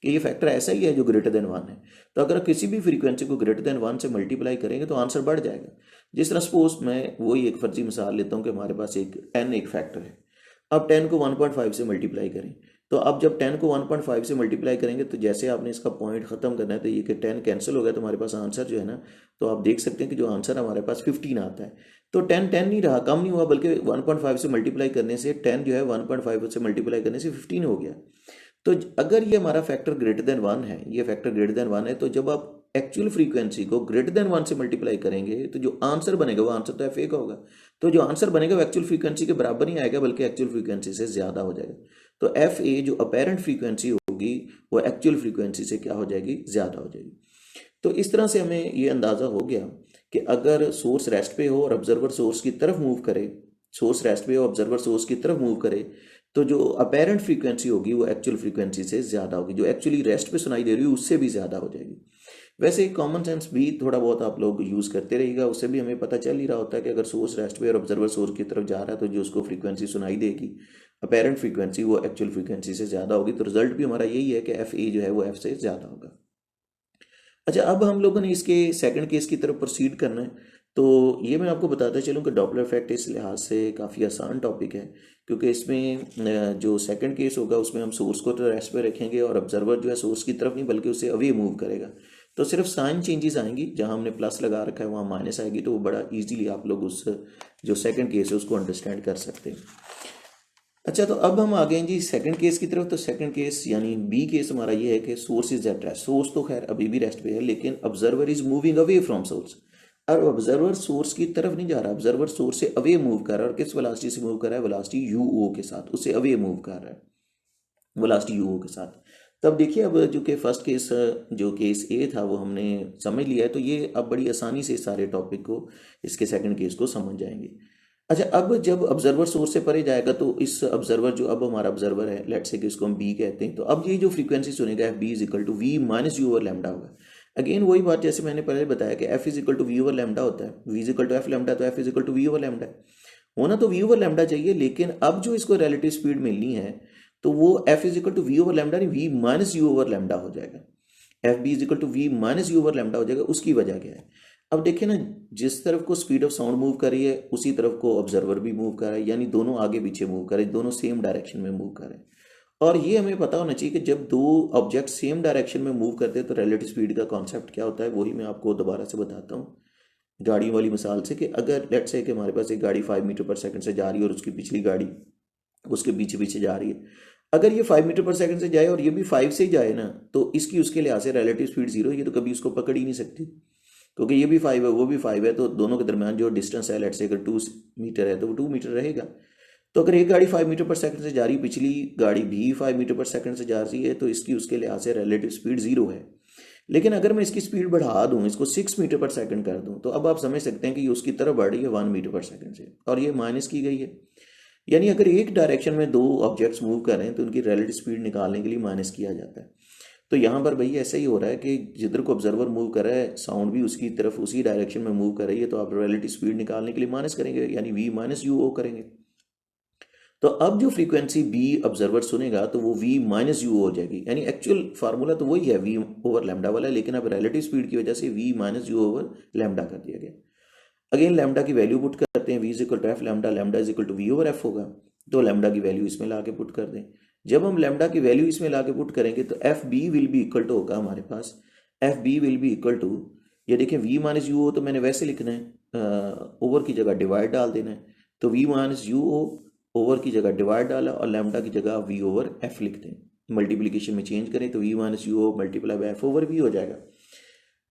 कि ये फैक्टर ऐसा ही है जो ग्रेटर देन 1 है, तो अगर किसी भी फ्रीक्वेंसी को ग्रेटर देन 1 से मल्टीप्लाई करेंगे तो आंसर बढ़ जाएगा। जिस तरह सपोज मैं वही एक फर्जी मिसाल लेता हूँ कि हमारे पास एक 10 एक फैक्टर है, अब 10 को 1.5 से मल्टीप्लाई करें, तो अब जब 10 को 1.5 से मल्टीप्लाई करेंगे तो जैसे आपने इसका पॉइंट ख़त्म करना है तो ये कि 10 कैंसिल हो गया तो हमारे पास आंसर जो है ना, तो आप देख सकते हैं कि जो आंसर हमारे पास 15 आता है। तो 10 10 नहीं रहा, कम नहीं हुआ, बल्कि 1.5 से मल्टीप्लाई करने से 10 जो है 1.5 से मल्टीप्लाई करने से 15 हो गया। तो अगर ये हमारा फैक्टर ग्रेटर देन 1 है, ये फैक्टर ग्रेटर देन 1 है, तो जब आप एक्चुअल फ्रीक्वेंसी को ग्रेटर देन 1 से मल्टीप्लाई करेंगे तो जो आंसर बनेगा वो आंसर तो एफ ए का होगा, तो जो आंसर बनेगा वो एक्चुअल फ्रीक्वेंसी के बराबर नहीं आएगा बल्कि एक्चुअल फ्रीक्वेंसी से ज़्यादा हो जाएगा। तो एफ ए जो अपेरेंट फ्रीक्वेंसी होगी वो एक्चुअल फ्रीक्वेंसी से क्या हो जाएगी, ज़्यादा हो जाएगी। तो इस तरह से हमें ये अंदाज़ा हो गया कि अगर सोर्स रेस्ट पे हो और ऑब्जर्वर सोर्स की तरफ मूव करे, सोर्स रेस्ट पे हो ऑब्जर्वर सोर्स की तरफ मूव करे, तो जो अपेरेंट फ्रीक्वेंसी होगी वो एक्चुअल फ्रीक्वेंसी से ज़्यादा होगी, जो एक्चुअली रेस्ट पे सुनाई दे रही है उससे भी ज़्यादा हो जाएगी। वैसे कॉमन सेंस भी थोड़ा बहुत आप लोग यूज़ करते रहिएगा, उससे भी हमें पता चल ही रहा होता है कि अगर सोर्स रेस्ट पे और ऑब्जर्वर सोर्स की तरफ जा रहा है तो जो उसको फ्रीक्वेंसी सुनाई देगी अपेरेंट फ्रीक्वेंसी वो एक्चुअल फ्रीक्वेंसी से ज़्यादा होगी। तो रिजल्ट भी हमारा यही है कि एफ ए जो है वो एफ से ज़्यादा होगा। अच्छा, अब हम लोगों ने इसके सेकंड केस की तरफ प्रोसीड करना है। तो ये मैं आपको बताता चलूँ कि डॉपलर इफेक्ट इस लिहाज से काफ़ी आसान टॉपिक है, क्योंकि इसमें जो सेकंड केस होगा उसमें हम सोर्स को तो रेस्ट पे रखेंगे और ऑब्जर्वर जो है सोर्स की तरफ नहीं बल्कि उससे अवे मूव करेगा, तो सिर्फ साइन चेंजेस आएंगी, जहाँ हमने प्लस लगा रखा है वहाँ माइनस आएगी, तो वो बड़ा ईजीली आप लोग उस जो सेकंड केस है उसको अंडरस्टैंड कर सकते हैं। अच्छा, तो अब हम आ गए हैं जी सेकंड केस की तरफ। तो सेकंड केस यानी बी केस हमारा ये है कि source is at rest, source तो खैर अभी भी रेस्ट पे है लेकिन observer is moving away from source, और ऑब्जर्वर सोर्स की तरफ नहीं जा रहा, ऑब्जर्वर सोर्स से अवे मूव कर रहा है, और किस वेलोसिटी से मूव कर रहा है, वेलोसिटी यू ओ के साथ, उससे अवे मूव कर रहा है वेलोसिटी यू ओ के साथ। तब देखिए, अब जो कि फर्स्ट केस जो केस ए था वो हमने समझ लिया है, तो ये अब बड़ी आसानी से सारे टॉपिक को इसके सेकंड केस को समझ जाएंगे। अच्छा, अब जब ऑब्जर्वर सोर्स से परे जाएगा तो इस ऑब्जर्वर जो अब हमारा ऑब्जर्वर है, लेट्स से कि इसको हम बी कहते हैं, तो अब ये जो फ्रीक्वेंसी सुनेगा F B is equal to V minus you over lambda होगा। अगेन वही बात जैसे मैंने पहले बताया कि F is equal to we over lambda होता है, V is equal to F lambda, तो F is equal to we over lambda होना तो वी ओवर लैम्डा चाहिए, लेकिन अब जो इसको रिलेटिव स्पीड मिलनी है तो वो F is equal to we over lambda नहीं, V minus you over lambda हो जाएगा। F B is equal to V minus you over lambda हो जाएगा। उसकी वजह क्या है, अब देखिए ना, जिस तरफ को स्पीड ऑफ साउंड मूव कर रही है उसी तरफ को ऑब्जर्वर भी मूव कर रहा है, यानी दोनों आगे पीछे मूव कर रहे हैं, दोनों सेम डायरेक्शन में मूव कर रहे हैं। और ये हमें पता होना चाहिए कि जब दो ऑब्जेक्ट सेम डायरेक्शन में मूव करते हैं तो रिलेटिव स्पीड का कॉन्सेप्ट क्या होता है, वही मैं आपको दोबारा से बताता हूँ गाड़ियों वाली मिसाल से, कि अगर लेट्स से कि हमारे पास एक गाड़ी 5 मीटर पर सेकंड से जा रही है और उसकी पिछली गाड़ी उसके पीछे पीछे जा रही है। अगर ये 5 मीटर पर सेकंड से जाए और ये भी 5 से ही जाए ना, तो इसकी उसके लिहाज से रिलेटिव स्पीड 0, ये तो कभी उसको पकड़ ही नहीं सकती, क्योंकि ये भी 5 है वो भी 5 है, तो दोनों के दरमियान जो डिस्टेंस है, लेट्स से अगर 2 मीटर है तो वो 2 मीटर रहेगा। तो अगर एक गाड़ी 5 मीटर पर सेकंड से जा रही, पिछली गाड़ी भी 5 मीटर पर सेकंड से जा रही है, तो इसकी उसके लिहाज से रिलेटिव स्पीड 0 है। लेकिन अगर मैं इसकी स्पीड बढ़ा दूं, इसको 6 मीटर पर सेकंड कर दूं, तो अब आप समझ सकते हैं कि ये उसकी तरफ बढ़ रही है 1 मीटर पर सेकंड से, और ये माइनस की गई है। यानी अगर एक डायरेक्शन में दो ऑब्जेक्ट्स मूव कर रहे हैं तो उनकी रिलेटिव स्पीड निकालने के लिए माइनस किया जाता है। तो यहाँ पर भाई ऐसा ही हो रहा है कि जिधर को ऑब्जर्वर मूव कर रहा है, साउंड भी उसकी तरफ उसी डायरेक्शन में मूव कर रही है, तो आप रिलेटिव स्पीड निकालने के लिए माइनस करेंगे, यानी v माइनस यू ओ करेंगे। तो अब जो फ्रीक्वेंसी बी ऑब्जर्वर सुनेगा तो वो v माइनस यू हो जाएगी, यानी एक्चुअल फार्मूला तो वही है v ओवर लैम्डा वाला, लेकिन अब रिलेटिव स्पीड की वजह से v minus you over lambda कर दिया गया। अगेन लैम्डा की वैल्यू पुट करते हैं, v is equal to F lambda, lambda is equal to we over f होगा, तो लैम्डा की वैल्यू इसमें ला के पुट कर दें। जब हम लैम्डा की वैल्यू इसमें ला के पुट करेंगे तो F B will be equal to होगा हमारे पास, F B will be equal to, ये देखिए v माइनस यू ओ तो मैंने वैसे लिखना है, ओवर की जगह डिवाइड डाल देना है, तो v minus u o over की जगह डिवाइड डाला और लैम्डा की जगह v ओवर f लिख दें। मल्टीप्लिकेशन में चेंज करें तो v minus u o multiply by f over v हो जाएगा।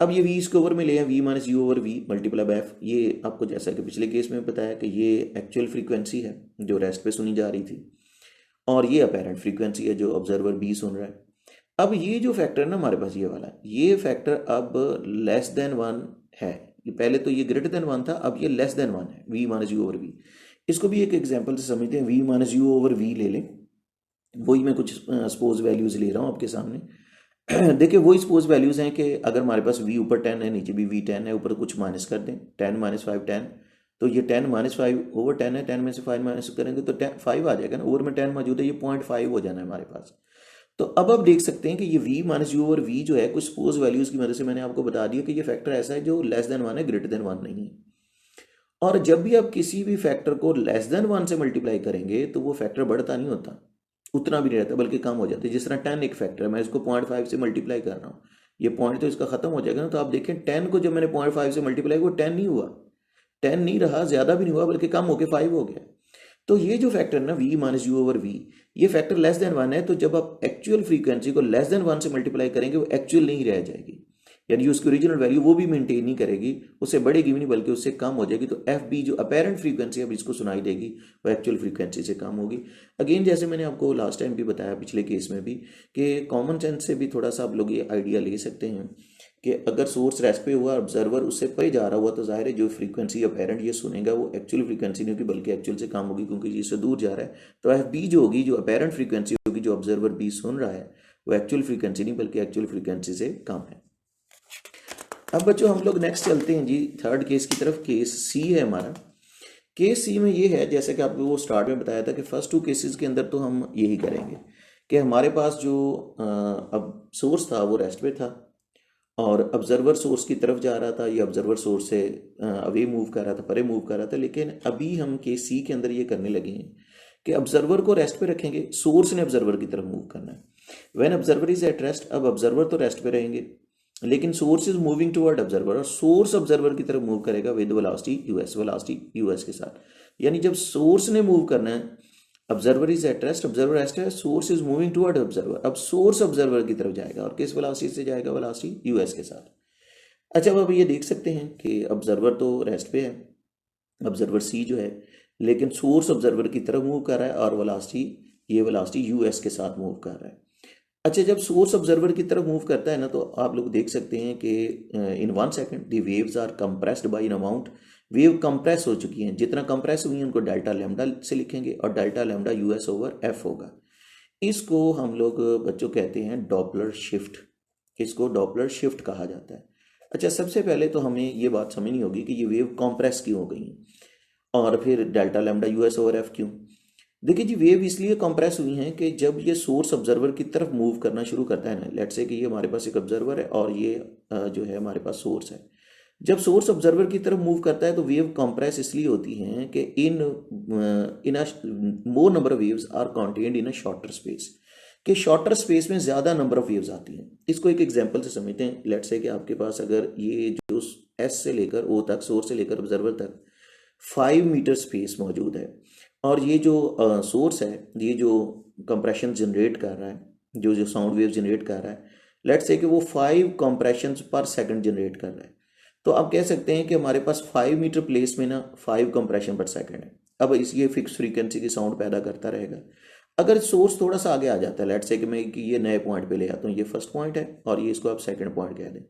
अब ये v इसके ओवर में ले आए, v minus you over v multiply by F, ये आपको जैसा कि पिछले केस में बताया कि ये एक्चुअल फ्रीक्वेंसी है जो रेस्ट पे सुनी जा रही थी, और ये अपेरेंट फ्रीक्वेंसी है जो ऑब्जर्वर b सुन रहा है। अब ये जो फैक्टर है ना हमारे पास, ये वाला, ये फैक्टर अब लेस देन 1 है, ये पहले तो ये ग्रेटर देन 1 था, अब ये लेस देन 1 है, v minus you over v। इसको भी एक एग्जांपल से समझते हैं, v minus you over v ले लें, वही मैं कुछ सपोज वैल्यूज ले रहा हूँ आपके सामने। देखिए वही सपोज वैल्यूज हैं कि अगर हमारे पास v ऊपर 10 है, नीचे भी v 10 है, ऊपर कुछ माइनस कर दें, 10 माइनस 5 10, तो ये 10 माइनस 5 ओवर 10 है, 10 में से 5 माइनस करेंगे तो 10 5 आ जाएगा ना, ओवर में 10 मौजूद है, ये 0.5 हो जाना है हमारे पास। तो अब आप देख सकते हैं कि ये v minus you over v जो है, कुछ सपोज वैल्यूज की मदद से मैंने आपको बता दिया कि ये फैक्टर ऐसा है जो लेस देन 1 है, ग्रेटर देन 1 नहीं है। और जब भी आप किसी भी फैक्टर को लेस देन 1 से मल्टीप्लाई करेंगे तो वो फैक्टर बढ़ता नहीं होता, उतना भी नहीं रहता, बल्कि कम हो जाता है। जिस तरह 10 एक फैक्टर है, मैं इसको 0.5 से मल्टीप्लाई कर रहा हूँ, ये पॉइंट तो इसका खत्म हो जाएगा ना, तो आप देखें 10 को जब मैंने 0.5 से मल्टीप्लाई, वो 10 नहीं हुआ, 10 नहीं रहा, ज्यादा भी नहीं हुआ, बल्कि कम होकर 5 हो गया। तो ये जो फैक्टर ना v minus you over v, ये फैक्टर लेस देन 1 है, तो जब आप एक्चुअल फ्रीक्वेंसी को लेस देन 1 से मल्टीप्लाई करेंगे वो एक्चुअल नहीं रह जाएगी, यानी उसकी ओरिजिनल वैल्यू वो भी मेंटेन नहीं करेगी, उससे बढ़ेगी भी नहीं बल्कि उससे कम हो जाएगी। तो एफ बी जो अपेरेंट फ्रीक्वेंसी अब इसको सुनाई देगी वो एक्चुअल फ्रीक्वेंसी से कम होगी। अगेन जैसे मैंने आपको लास्ट टाइम भी बताया, पिछले केस में भी, कि कॉमन सेंस से भी थोड़ा सा आप लोग ये आइडिया ले सकते हैं कि अगर सोर्स रेस्ट पे हुआ, ऑब्जर्वर उससे परे जा रहा हुआ, तो जाहिर है जो फ्रीक्वेंसी अपेरेंट ये सुनेगा वो एक्चुअल फ्रीक्वेंसी नहीं होगी बल्कि एक्चुअल से कम होगी, क्योंकि इससे दूर जा रहा है। तो एफ बी जो होगी, जो अपेरेंट फ्रीक्वेंसी होगी जो ऑब्जर्वर बी सुन रहा है, वो एक्चुअल फ्रीक्वेंसी नहीं बल्कि एक्चुअल फ्रीक्वेंसी से कम है। अब बच्चों हम लोग नेक्स्ट चलते हैं जी थर्ड केस की तरफ। केस सी है हमारा। केस सी में ये है, जैसे कि आपको वो स्टार्ट में बताया था कि फर्स्ट 2 केसेस के अंदर तो हम यही करेंगे कि हमारे पास जो अब सोर्स था वो रेस्ट पे था और ऑब्जर्वर सोर्स की तरफ जा रहा था, ये ऑब्जर्वर सोर्स से अवे मूव कर रहा था, परे मूव कर रहा था। लेकिन अभी हम केस सी के अंदर ये करने लगे हैं कि ऑब्जर्वर को रेस्ट पे रखेंगे, सोर्स ने ऑब्जर्वर की तरफ मूव करना है। When observer is at rest, अब ऑब्जर्वर तो रेस्ट पे रहेंगे लेकिन source is moving toward observer, और सोर्स ऑब्जर्वर की तरफ मूव करेगा with velocity U S, velocity U S के साथ। यानी जब सोर्स ने मूव करना है, observer is at rest, observer rest है, source is moving toward observer, अब सोर्स ऑब्जर्वर की तरफ जाएगा और किस वेलोसिटी से जाएगा, वेलोसिटी यूएस के साथ। अच्छा अब ये देख सकते हैं कि ऑब्जर्वर तो रेस्ट पे है, ऑब्जर्वर सी जो है, लेकिन सोर्स ऑब्जर्वर की तरफ मूव कर रहा है और वेलोसिटी, ये वेलोसिटी यूएस के साथ मूव कर रहा है। अच्छा जब सोर्स ऑब्जर्वर की तरफ मूव करता है ना, तो आप लोग देख सकते हैं कि in 1 second the waves are compressed by an amount, wave compress हो चुकी हैं, जितना कंप्रेस हुई है उनको डेल्टा लैम्डा से लिखेंगे और delta lambda u s over f होगा। इसको हम लोग बच्चों कहते हैं डॉपलर शिफ्ट, इसको डॉपलर शिफ्ट कहा जाता है। अच्छा सबसे पहले तो हमें ये बात समझनी होगी कि ये वेव कंप्रेस क्यों हो गई और फिर delta lambda u s over F क्यों। देखिए जी वेव इसलिए कंप्रेस हुई हैं कि जब ये सोर्स ऑब्जर्वर की तरफ मूव करना शुरू करता है ना, लेट्स से कि ये हमारे पास एक ऑब्जर्वर है और ये जो है हमारे पास सोर्स है, जब सोर्स ऑब्जर्वर की तरफ मूव करता है तो वेव कंप्रेस इसलिए होती हैं कि in more number of waves are contained in a shorter space, कि शॉर्टर स्पेस में ज़्यादा नंबर ऑफ वेव्स आती हैं। इसको एक एग्जांपल से समझते हैं। लेट्स से कि आपके पास अगर ये जो एस से लेकर ओ तक, सोर्स से लेकर ऑब्जर्वर तक 5 मीटर स्पेस मौजूद है और ये जो सोर्स है, ये जो कंप्रेशन जनरेट कर रहा है, जो साउंड वेव जनरेट कर रहा है, लेट्स से कि वो 5 कंप्रेशन पर सेकंड जनरेट कर रहा है, तो आप कह सकते हैं कि हमारे पास 5 मीटर प्लेस में ना 5 कंप्रेशन पर सेकंड है। अब इस ये फिक्स फ्रीक्वेंसी की साउंड पैदा करता रहेगा। अगर सोर्स थोड़ा सा आगे आ जाता है, लेट्स से कि मैं कि ये नए पॉइंट पे ले आता हूँ, ये फर्स्ट पॉइंट है और ये इसको आप सेकंड पॉइंट कह दें।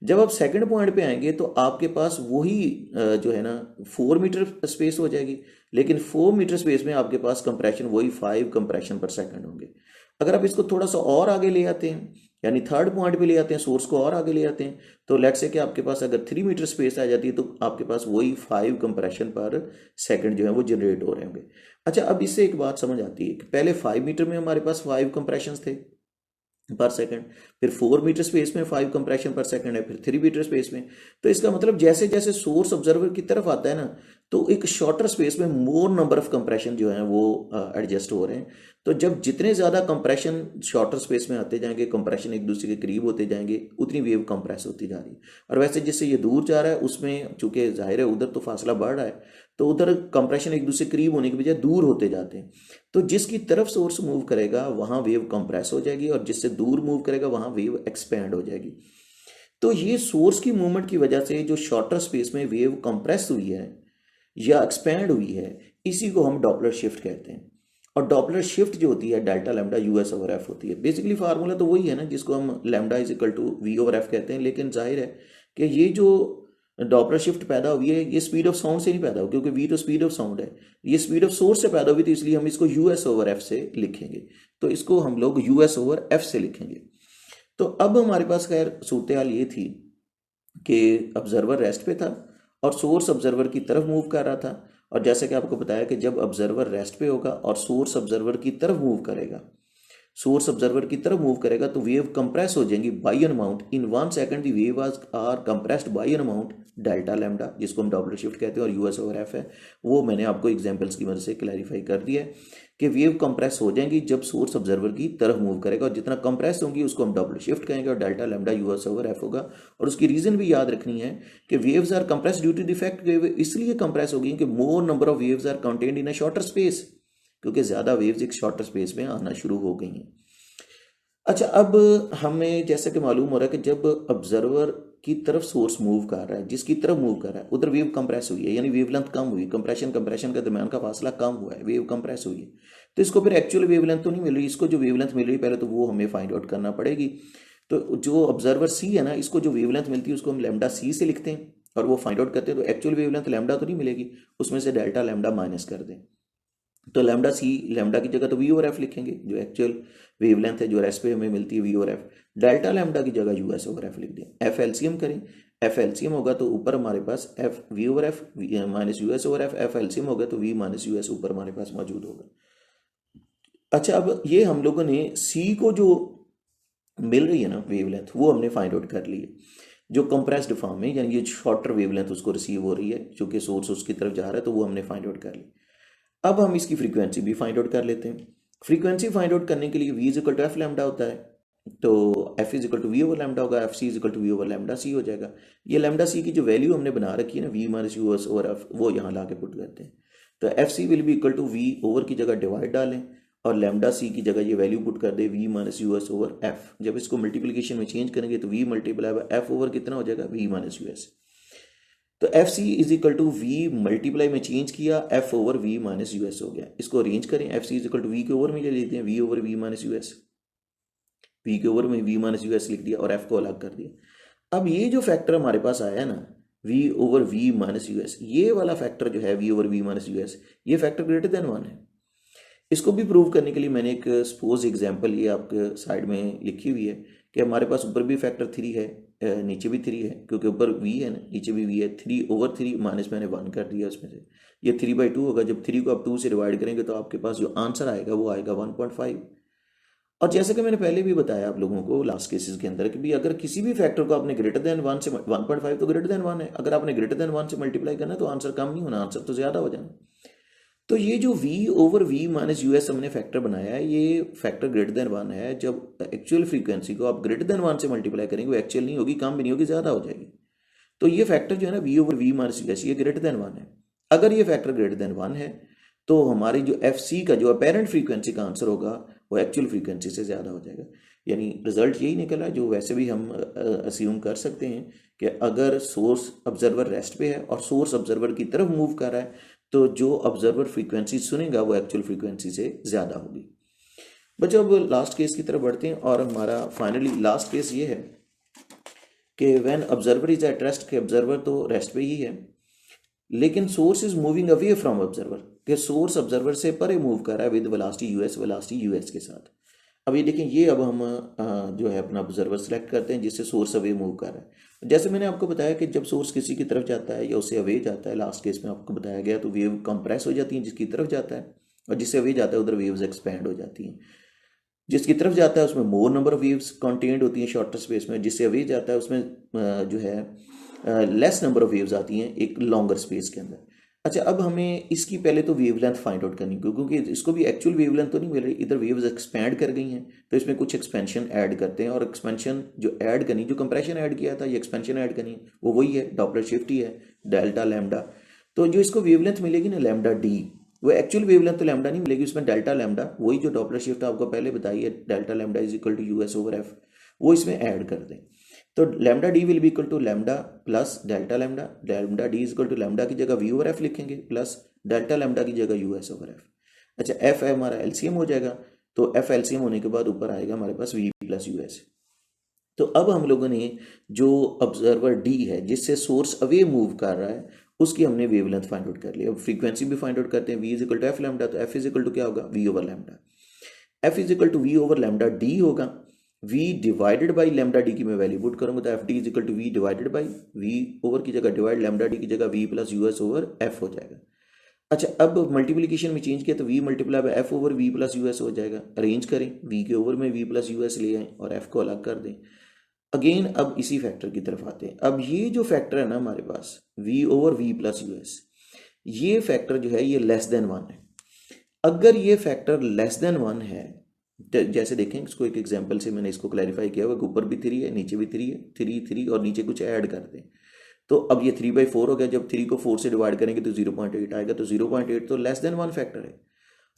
जब आप सेकंड पॉइंट पे आएंगे तो आपके पास वही जो है ना 4 मीटर स्पेस हो जाएगी, लेकिन 4 मीटर स्पेस में आपके पास कंप्रेशन वही 5 कंप्रेशन पर सेकंड होंगे। अगर आप इसको थोड़ा सा और आगे ले आते हैं, यानी थर्ड पॉइंट पे ले आते हैं, सोर्स को और आगे ले आते हैं, तो लेट्स से कि आपके पास अगर 3 मीटर स्पेस आ जाती है तो आपके पास वही 5 कंप्रेशन पर सेकंड जो है वो जनरेट हो रहे होंगे। अच्छा, अब इससे एक बात समझ आती है कि पहले 5 मीटर में हमारे पास 5 कंप्रेशन थे पर सेकंड, फिर 4 मीटर स्पेस में 5 कंप्रेशन पर सेकंड है, फिर 3 मीटर स्पेस में। तो इसका मतलब जैसे जैसे सोर्स ऑब्जर्वर की तरफ आता है ना, तो एक शॉर्टर स्पेस में मोर नंबर ऑफ कंप्रेशन जो है वो एडजस्ट हो रहे हैं। तो जब जितने ज़्यादा कंप्रेशन शॉर्टर स्पेस में आते जाएंगे, कंप्रेशन एक दूसरे के करीब होते जाएंगे, उतनी वेव कंप्रेस होती जा रही है। और वैसे जिससे ये दूर जा रहा है उसमें चूंकि जाहिर है उधर तो फासला बढ़ रहा है, तो उधर कंप्रेशन एक दूसरे करीब होने के बजाय दूर होते जाते हैं। तो जिसकी तरफ सोर्स मूव करेगा वहां वेव कंप्रेस हो जाएगी, और जिससे दूर मूव करेगा वहां वेव एक्सपैंड हो जाएगी। तो ये सोर्स की मूवमेंट की वजह से जो शॉर्टर स्पेस में वेव कंप्रेस हुई है या एक्सपैंड हुई है, इसी को हम डॉपलर शिफ्ट कहते हैं। और डॉपलर शिफ्ट जो होती है delta lambda u s over F होती है। बेसिकली फार्मूला तो वही है ना, जिसको हम lambda is equal to we over f कहते हैं, लेकिन जाहिर है कि ये जो डॉपलर शिफ्ट पैदा हुई है ये स्पीड ऑफ साउंड से नहीं पैदा हुई, क्योंकि वी तो स्पीड ऑफ साउंड है, ये स्पीड ऑफ सोर्स से पैदा हुई, तो इसलिए हम इसको यूएस ओवर एफ से लिखेंगे। तो इसको हम लोग यूएस ओवर एफ से लिखेंगे। तो अब हमारे पास खैर सूरत हाल ये थी कि ऑब्जर्वर रेस्ट पे था और सोर्स ऑब्जर्वर की तरफ मूव कर रहा था। और जैसे कि आपको बताया कि जब ऑब्जर्वर रेस्ट पे होगा और सोर्स ऑब्जर्वर की तरफ मूव करेगा, सोर्स ऑब्जर्वर की तरफ मूव करेगा, तो वेव कंप्रेस हो जाएंगी by an amount in 1 second. The wave are compressed by an amount delta lambda, जिसको हम डॉपलर शिफ्ट कहते हैं, और यूएस ओवर एफ है। वो मैंने आपको एग्जांपल्स की मदद से क्लैरिफाई कर दिया है कि वेव कंप्रेस हो जाएंगी जब सोर्स ऑब्जर्वर की तरफ मूव करेगा, और जितना कंप्रेस होंगी उसको हम डॉपलर शिफ्ट कहेंगे, और delta lambda u s over f होगा। और उसकी रीजन भी याद रखनी है कि waves are compress due to the fact wave इसलिए कंप्रेस होगी कि more number of waves are contained in a shorter space, क्योंकि ज्यादा वेव्स एक शॉर्टर स्पेस में आना शुरू हो गई हैं। अच्छा, अब हमें जैसा कि मालूम हो रहा है कि जब ऑब्जर्वर की तरफ सोर्स मूव कर रहा है, जिसकी तरफ मूव कर रहा है उधर वेव कंप्रेस हुई है, यानी वेवलेंथ कम हुई, कंप्रेशन के दरमियान का फासला कम हुआ है, वेव कंप्रेस हुई है। तो इसको फिर एक्चुअल वेवलेंथ तो नहीं मिल रही, इसको जो वेवलेंथ मिल रही है पहले तो वो हमें फाइंड आउट करना पड़ेगी। तो जो ऑब्जर्वर सी है ना, इसको जो वेवलेंथ मिलती है उसको हम लैम्डा सी से लिखते हैं और वो फाइंड आउट करते हैं। तो एक्चुअल वेवलेंथ लैम्डा तो नहीं मिलेगी, उसमें से डेल्टा लैम्डा माइनस कर दें, तो लैम्डा सी, लैम्डा की जगह तो वी और एफ लिखेंगे, जो एक्चुअल वेवलेंथ है जो रेस्ट पे हमें मिलती है वी और एफ। डेल्टा लैम्डा की जगह यूएस ओवर एफ लिख दें। एफ एलसीएम करें, एफ एलसीएम होगा तो ऊपर हमारे पास F V over F minus u s over F, F LCM होगा तो वी माइनस यूएस ऊपर हमारे पास मौजूद होगा। अच्छा, अब ये हम लोगों ने सी को जो मिल रही है ना वेवलेंथ, वो हमने फाइंड आउट कर ली है, जो कंप्रेस्ड फॉर्म में, यानी ये शॉर्टर वेवलेंथ उसको रिसीव हो रही है, क्योंकि सोर्स उसकी तरफ जा रहा है, तो वो हमने फाइंड आउट कर ली। अब हम इसकी फ्रीक्वेंसी भी फाइंड आउट कर लेते हैं। फ्रीक्वेंसी फाइंड आउट करने के लिए v is equal to F lambda होता है, तो f is equal to we over lambda होगा, F C is equal to we over lambda C हो जाएगा। ये लैम्डा सी की जो वैल्यू हमने बना रखी है ना, v minus u s over f, वो यहाँ ला के पुट करते हैं। तो f c will be equal to we over की जगह डिवाइड डालें और लैम्डा सी की जगह ये वैल्यू पुट कर दे v minus u s over f. जब इसको मल्टीप्लीकेशन में चेंज करेंगे तो v multiply by f over कितना हो जाएगा, v माइनस यू एस। तो f C is equal to v multiply में चेंज किया, f over v minus u s हो गया। इसको अरेंज करें, f C is equal to v के ओवर में ले लेते हैं, v over v minus u S, we के ओवर में वी माइनस यू एस लिख दिया और एफ को अलग कर दिया। अब ये जो फैक्टर हमारे पास आया है ना, v over v minus u s, ये वाला फैक्टर जो है v over v minus u s, ये फैक्टर ग्रेटर देन 1 है। इसको भी प्रूव करने के लिए मैंने एक सपोज एग्जांपल ये आपके साइड में लिखी हुई है कि हमारे पास ऊपर भी फैक्टर 3 है, नीचे भी 3 है, क्योंकि ऊपर v है ना, नीचे भी v है। 3 ओवर 3 माइनस मैंने 1 कर दिया उसमें से, ये 3/2 होगा। जब 3 को आप 2 से डिवाइड करेंगे तो आपके पास जो आंसर आएगा वो आएगा 1.5। और जैसे कि मैंने पहले भी बताया आप लोगों को लास्ट केसेस के अंदर कि भी अगर किसी भी फैक्टर को आपने ग्रेटर देन 1 से 1.5 तो ग्रेटर देन 1 है, अगर आपने ग्रेटर देन 1 से मल्टीप्लाई करना तो आंसर कम नहीं होना, आंसर तो ज़्यादा हो जाना। तो ये जो v over v minus u S हमने फैक्टर बनाया है, ये फैक्टर ग्रेटर देन 1 है। जब एक्चुअल फ्रीक्वेंसी को आप ग्रेटर देन 1 से मल्टीप्लाई करेंगे, वो एक्चुअल नहीं होगी, कम भी नहीं होगी, ज़्यादा हो जाएगी। तो ये फैक्टर जो है ना v over v minus u s, ये ग्रेटर देन 1 है। अगर ये फैक्टर ग्रेटर देन 1 है तो हमारी जो एफ सी का जो अपेरेंट फ्रीक्वेंसी का आंसर होगा वो एक्चुअल फ्रीक्वेंसी से ज़्यादा हो जाएगा। यानी रिजल्ट यही निकला जो वैसे भी हम अस्यूम कर सकते हैं कि अगर सोर्स ऑब्जर्वर रेस्ट पे है और सोर्स ऑब्जर्वर की तरफ मूव कर रहा है तो जो ऑब्जर्वर फ्रीक्वेंसी सुनेगा वो एक्चुअल फ्रीक्वेंसी से ज़्यादा होगी। बच्चों अब लास्ट केस की तरफ बढ़ते हैं और हमारा फाइनली लास्ट केस ये है कि when observer is at rest, के ऑब्जर्वर तो रेस्ट पे ही है लेकिन source is moving away from observer, कि सोर्स ऑब्जर्वर से परे मूव कर रहा है विद वेलोसिटी यूएस के साथ। अब ये देखें, ये अब हम जो है अपना ऑब्जर्वर सेलेक्ट करते हैं जिससे सोर्स अवे मूव कर रहा है। जैसे मैंने आपको बताया कि जब सोर्स किसी की तरफ जाता है या उससे अवे जाता है, लास्ट केस में आपको बताया गया, तो वेव कंप्रेस हो जाती है जिसकी तरफ जाता है, और जिससे अवे जाता है उधर वेव्स एक्सपैंड हो जाती हैं। जिसकी तरफ जाता है उसमें मोर नंबर ऑफ वेव्स कंटेन्ड होती हैं शॉर्टर स्पेस में, जिससे अवे जाता है उसमें जो है लेस नंबर ऑफ वेव्स आती हैं एक लॉन्गर स्पेस के अंदर। अच्छा, अब हमें इसकी पहले तो वेवलेंथ फाइंड आउट करनी, क्योंकि इसको भी एक्चुअल वेवलेंथ तो नहीं मिल रही, इधर वेव्स एक्सपैंड कर गई हैं तो इसमें कुछ एक्सपेंशन ऐड करते हैं, और एक्सपेंशन जो ऐड करनी, जो कंप्रेशन ऐड किया था ये एक्सपेंशन ऐड करनी वो वही है, डॉपलर शिफ्ट ही है, डेल्टा लैम्डा। तो जो इसको वेवलेंथ मिलेगी ना लैम्डा डी, वो एक्चुअल वेवलेंथ तो लैम्डा नहीं मिलेगी, उसमें डेल्टा लैम्डा, वही जो डॉपलर शिफ्ट आपको पहले बताई है, delta lambda is equal to u s over f, वो इसमें ऐड कर दें। तो lambda d will be equal to lambda plus delta lambda, lambda d is equal to lambda की जगह वी ओवर एफ लिखेंगे प्लस डेल्टा लैम्डा की जगह यूएस ओवर एफ। अच्छा, एफ है हमारा एलसीएम हो जाएगा, तो एफ एलसीएम होने के बाद ऊपर आएगा हमारे पास वी प्लस यूएस। तो अब हम लोगों ने जो ऑब्जर्वर डी है जिससे सोर्स अवे मूव कर रहा है उसकी हमने वेवलेंथ फाइंड आउट कर लिया। अब फ्रीक्वेंसी भी फाइंड आउट करते हैं, V is equal to F lambda, तो एफ इज इक्वल टू क्या होगा, V over lambda. F is equal to we over lambda D होगा, V divided by lambda D की मैं वैल्यू पुट करूंगा तो F D is equal to V divided by V over की जगह डिवाइड लैम्डा डी की जगह V plus u s over F हो जाएगा। अच्छा, अब मल्टीप्लिकेशन में चेंज किया तो v multiply by f over v plus u s हो जाएगा। अरेंज करें, वी के ओवर में वी प्लस यूएस ले आए और एफ को अलग कर दें। अगेन अब इसी फैक्टर की तरफ आते हैं। अब ये जो फैक्टर है ना हमारे पास v over v plus US, ये फैक्टर जो है ये लेस देन 1 है। अगर ये फैक्टर लेस देन 1 है, जैसे देखें इसको एक एग्जांपल से मैंने इसको क्लैरिफाई किया हुआ, ऊपर भी 3 है नीचे भी 3 है, 3 और नीचे कुछ ऐड कर दें तो अब ये 3/4 हो गया। जब 3 को 4 से डिवाइड करेंगे तो 0.8 आएगा, तो 0.8 तो लेस देन 1 फैक्टर है।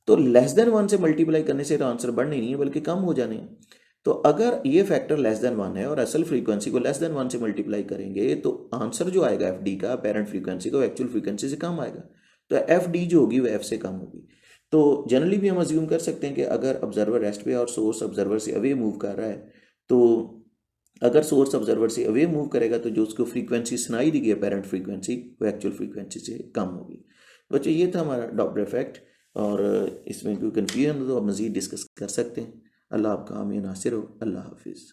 तो लेस देन 1 से मल्टीप्लाई करने से तो आंसर बढ़ने नहीं है बल्कि कम हो जाने हैं। तो अगर ये फैक्टर लेस देन 1 है और असल फ्रीक्वेंसी को लेस देन 1 से मल्टीप्लाई करेंगे तो आंसर जो आएगा एफ डी का पेरेंट फ्रीक्वेंसी को एक्चुअल फ्रीक्वेंसी से कम आएगा, तो एफ डी जो होगी वो एफ से कम होगी। तो जनरली भी हम अज्यूम कर सकते हैं कि अगर ऑब्जर्वर रेस्ट पे और सोर्स ऑब्जर्वर से अवे मूव कर रहा है, तो अगर सोर्स ऑब्जर्वर से अवे मूव करेगा तो जो उसको फ्रीक्वेंसी सुनाई दी गई पेरेंट फ्रीक्वेंसी वो एक्चुअल फ्रीक्वेंसी से कम होगी। बच्चों ये था हमारा डॉपलर इफेक्ट, और इसमें कोई कन्फ्यूजन हो तो आप मज़ीद डिस्कस कर सकते हैं। अल्लाह आपका आमीन नासिर हो। अल्लाह हाफिज़।